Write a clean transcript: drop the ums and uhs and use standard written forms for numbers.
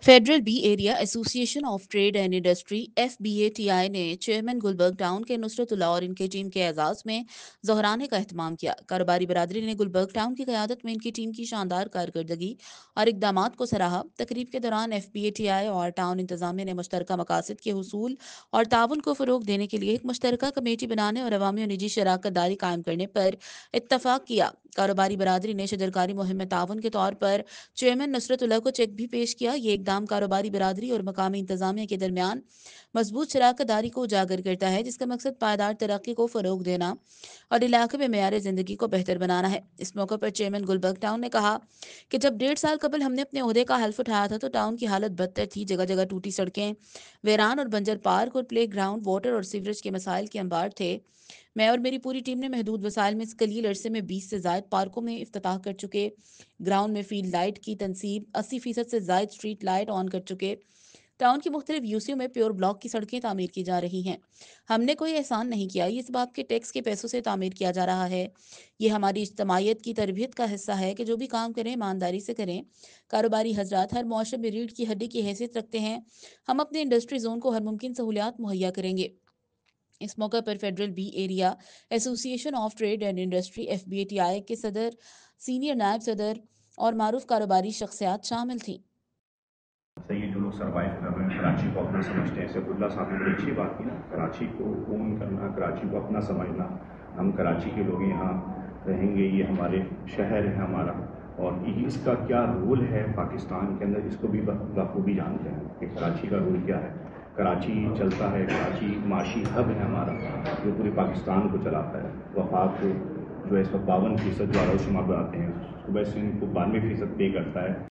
Federal B area association of trade and industry FBATI ने chairman Gulberg town के नुसरतुल्लाह और इनकी टीम के एजाज में दोहराने का एहतमाम किया। कारोबारी बरादरी ने गुलबर्ग टाउन की क़यादत में इनकी टीम की शानदार कारकर्दगी और इकदामात को सराहा। तकरीब के दौरान FBATI और टाउन इंतजामिया ने मुश्तरका मकासद के हुसूल और ताउन को फ़रोग देने के लिए एक मुश्तरका कमेटी बनाने और अवामी और निजी शराकत दारी कायम करने पर इत्तफाक किया। कारोबारी बरादरी ने शजरकारी मुहिम में ताउन के तौर पर चेयरमैन नुसरतुल्लाह को चेक भी पेश किया। ये इकदाम कारोबारी बरादरी और मकामी इंतजामिया के दरमियान मजबूत शराकत दारी को उजागर करता है, जिसका मकसद पायदार तरक्की को फ़रोग देना और इलाके में मेयार ज़िंदगी को बेहतर बनाना है। इस मौके पर चेयरमैन गुलबर्ग टाउन ने कहा कि जब 1.5 साल कबल हमने अपने ओहदे का हल्फ उठाया था तो टाउन की हालत बदतर थी। जगह जगह टूटी सड़कें, वीरान और बंजर पार्क और प्ले ग्राउंड, वाटर और सीवरेज के मसाइल के अंबार थे। मैं और मेरी पूरी टीम ने महदूद वसाइल में इस कलील अरसे में 20 से ज़ायद पार्कों में इफ्तिताह कर चुके, ग्राउंड में फील्ड लाइट की तनसीब, 80% से ज़ायद स्ट्रीट लाइट ऑन कर चुके, टाउन की मुख्तलिफ यूसीओ में प्योर ब्लॉक की सड़कें तामीर की जा रही हैं। हमने कोई एहसान नहीं किया, ये इस बात के टैक्स के पैसों से तामीर किया जा रहा है। ये हमारी इज्तमाहियत की तरबियत का हिस्सा है कि जो भी काम करें ईमानदारी से करें। कारोबारी हजरात हर मुआशरे में रीढ़ की हड्डी की हैसियत रखते हैं। हम अपने इंडस्ट्री जोन को हर मुमकिन सहूलियात मुहैया करेंगे। इस मौके पर federal B area association of trade and industry FBATI के सदर, सीनियर नायब सदर और मारूफ कारोबारी शख्सियात शामिल थीं। ये जो लोग सर्वाइव कर रहे हैं, कराची को अपना समझते हैं। सैफुल्ला साहब ने बड़ी अच्छी बात की ना, कराची को ओन करना, कराची को अपना समझना। हम कराची के लोग यहाँ रहेंगे, ये हमारे शहर है हमारा, और इसका क्या रोल है पाकिस्तान के अंदर, इसको भी बखूबी जानते हैं कि कराची का रोल क्या है। कराची चलता है, कराची माशी हब है हमारा, जो पूरे पाकिस्तान को चलाता है। वफाक को जो है इस पर 52% जो आराव शुमार बनाते हैं, सुबह से इनको 92% पे करता है।